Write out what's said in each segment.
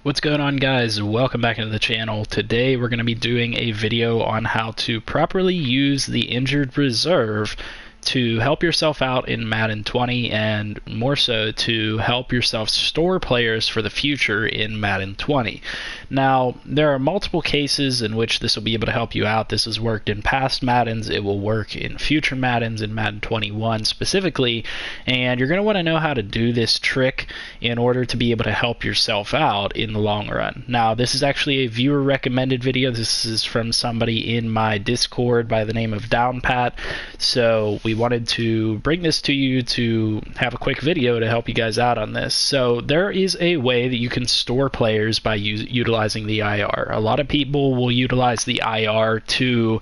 What's going on, guys? Welcome back into the channel. Today we're going to be doing a video on how to properly use the injured reserve to help yourself out in Madden 20, and more so to help yourself store players for the future in Madden 20. Now, there are multiple cases in which this will be able to help you out. This has worked in past Maddens, it will work in future Maddens, in Madden 21 specifically, and you're going to want to know how to do this trick in order to be able to help yourself out in the long run. Now, this is actually a viewer recommended video. This is from somebody in my Discord by the name of DownPat, so we wanted to bring this to you to have a quick video to help you guys out on this. So there is a way that you can store players by utilizing the IR. A lot of people will utilize the IR to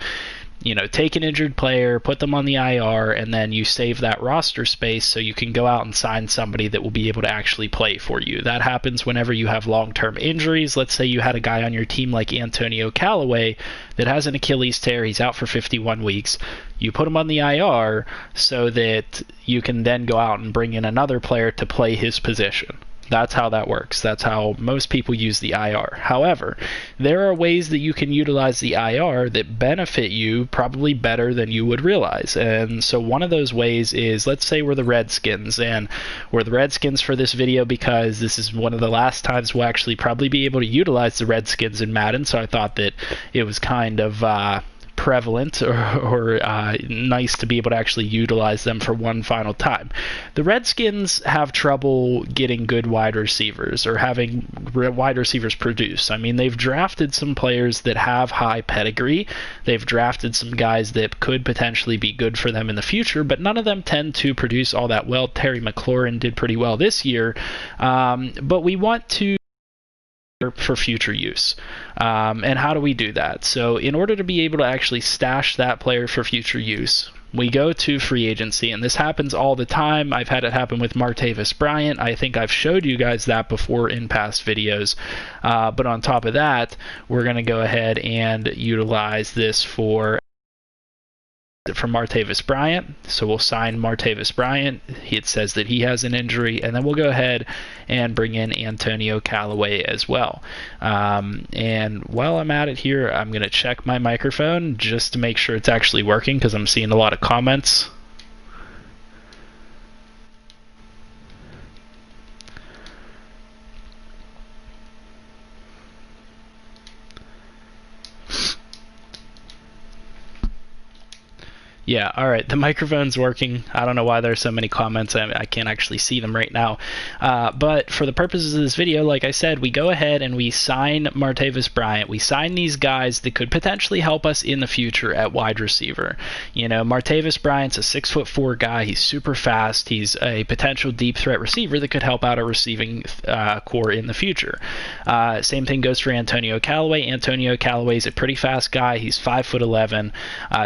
take an injured player, put them on the IR, and then you save that roster space so you can go out and sign somebody that will be able to actually play for you. That happens whenever you have long-term injuries. Let's say you had a guy on your team like Antonio Callaway that has an Achilles tear. He's out for 51 weeks. You put him on the IR so that you can then go out and bring in another player to play his position. That's how that works. That's how most people use the IR. However, there are ways that you can utilize the IR that benefit you probably better than you would realize. And so one of those ways is, let's say we're the Redskins, and we're the Redskins for this video because this is one of the last times we'll actually probably be able to utilize the Redskins in Madden, so I thought that it was kind of prevalent or nice to be able to actually utilize them for one final time. The Redskins have trouble getting good wide receivers or having wide receivers produce. I mean, they've drafted some players that have high pedigree. They've drafted some guys that could potentially be good for them in the future, but none of them tend to produce all that well. Terry McLaurin did pretty well this year, but we want to for future use. And how do we do that? So in order to be able to actually stash that player for future use, we go to free agency, and this happens all the time. I've had it happen with Martavis Bryant. I think I've showed you guys that before in past videos. But on top of that, we're going to go ahead and utilize this for Martavis Bryant. So we'll sign Martavis Bryant. It says that he has an injury, and then we'll go ahead and bring in Antonio Callaway as well. And while I'm at it here, I'm going to check my microphone just to make sure it's actually working, because I'm seeing a lot of comments. Yeah, all right, the microphone's working. I don't know why there's so many comments. I can't actually see them right now. But for the purposes of this video, like I said, we go ahead and we sign Martavis Bryant. We sign these guys that could potentially help us in the future at wide receiver. Martavis Bryant's a 6'4" guy. He's super fast. He's a potential deep threat receiver that could help out a receiving core in the future. Same thing goes for Antonio Callaway. Antonio Callaway's a pretty fast guy. He's 5'11",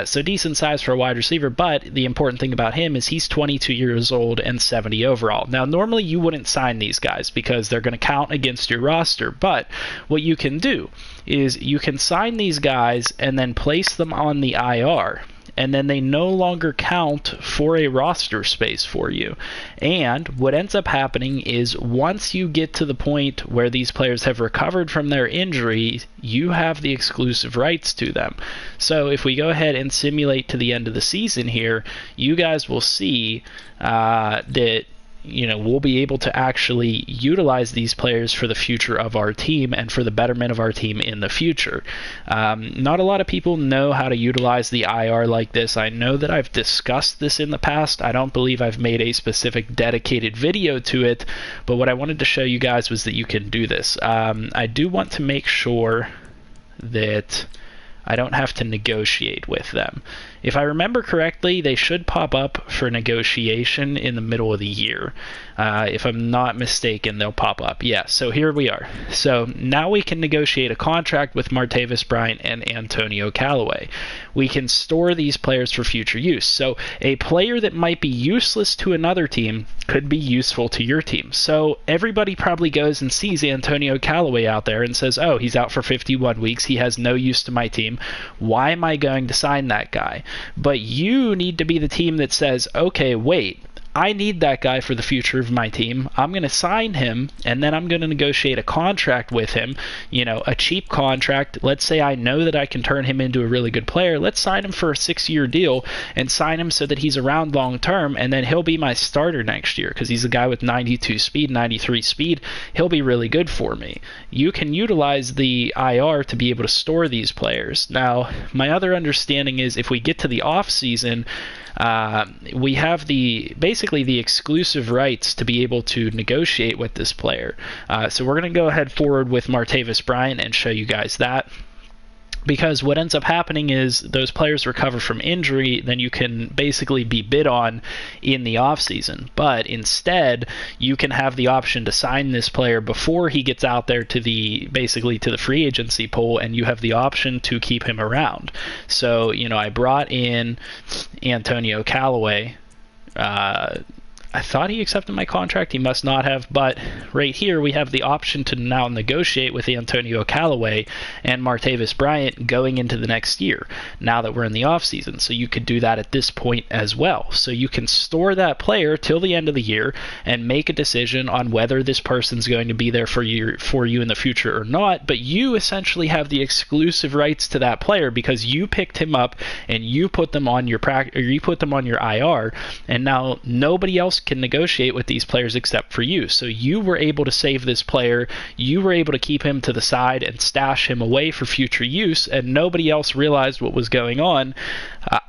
so decent size for a wide receiver, but the important thing about him is he's 22 years old and 70 overall. Now, normally you wouldn't sign these guys because they're going to count against your roster, but what you can do is you can sign these guys and then place them on the IR, and then they no longer count for a roster space for you. And what ends up happening is once you get to the point where these players have recovered from their injury, you have the exclusive rights to them. So if we go ahead and simulate to the end of the season here, you guys will see that we'll be able to actually utilize these players for the future of our team and for the betterment of our team in the future. Not a lot of people know how to utilize the IR like this. I know that I've discussed this in the past. I don't believe I've made a specific dedicated video to it, but what I wanted to show you guys was that you can do this. I do want to make sure that I don't have to negotiate with them. If I remember correctly, they should pop up for negotiation in the middle of the year. If I'm not mistaken, they'll pop up. Yeah, so here we are. So now we can negotiate a contract with Martavis Bryant and Antonio Callaway. We can store these players for future use. So a player that might be useless to another team could be useful to your team. So everybody probably goes and sees Antonio Callaway out there and says, oh, he's out for 51 weeks. He has no use to my team. Why am I going to sign that guy? But you need to be the team that says, okay, wait, I need that guy for the future of my team. I'm going to sign him, and then I'm going to negotiate a contract with him, you know, a cheap contract. Let's say I know that I can turn him into a really good player. Let's sign him for a 6-year deal and sign him so that he's around long term, and then he'll be my starter next year because he's a guy with 92 speed, 93 speed. He'll be really good for me. You can utilize the IR to be able to store these players. Now, my other understanding is if we get to the off season, we have basically the exclusive rights to be able to negotiate with this player. So we're going to go ahead forward with Martavis Bryant and show you guys that. Because what ends up happening is those players recover from injury, then you can basically be bid on in the offseason. But instead, you can have the option to sign this player before he gets out there to basically to the free agency pool, and you have the option to keep him around. So, you know, I brought in Antonio Callaway. I thought he accepted my contract. He must not have, but right here we have the option to now negotiate with Antonio Callaway and Martavis Bryant going into the next year, now that we're in the offseason. So you could do that at this point as well. So you can store that player till the end of the year and make a decision on whether this person's going to be there for you in the future or not, but you essentially have the exclusive rights to that player because you picked him up and you put them on your IR, and now nobody else can negotiate with these players except for you. So you were able to save this player, you were able to keep him to the side and stash him away for future use, and nobody else realized what was going on.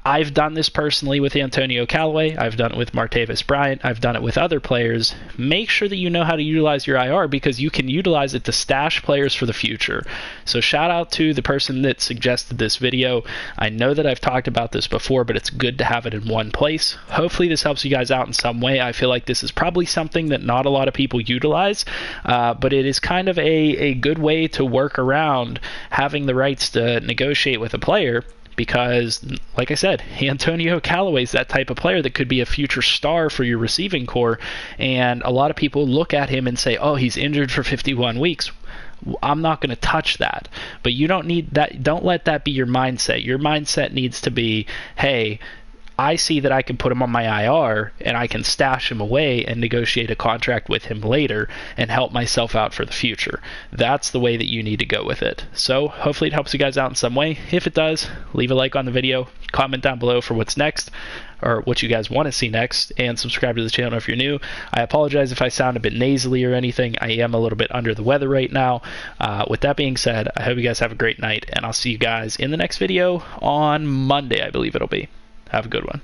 I've done this personally with Antonio Callaway. I've done it with Martavis Bryant. I've done it with other players. Make sure that you know how to utilize your IR because you can utilize it to stash players for the future. So shout out to the person that suggested this video. I know that I've talked about this before, but it's good to have it in one place. Hopefully this helps you guys out in some way. I feel like this is probably something that not a lot of people utilize, but it is kind of a good way to work around having the rights to negotiate with a player. Because, like I said, Antonio Callaway is that type of player that could be a future star for your receiving core, and a lot of people look at him and say, oh, he's injured for 51 weeks. I'm not going to touch that. But you don't need that. Don't let that be your mindset. Your mindset needs to be, hey, I see that I can put him on my IR and I can stash him away and negotiate a contract with him later and help myself out for the future. That's the way that you need to go with it. So hopefully it helps you guys out in some way. If it does, leave a like on the video, comment down below for what's next or what you guys want to see next, and subscribe to the channel if you're new. I apologize if I sound a bit nasally or anything. I am a little bit under the weather right now. With that being said, I hope you guys have a great night, and I'll see you guys in the next video on Monday, I believe it'll be. Have a good one.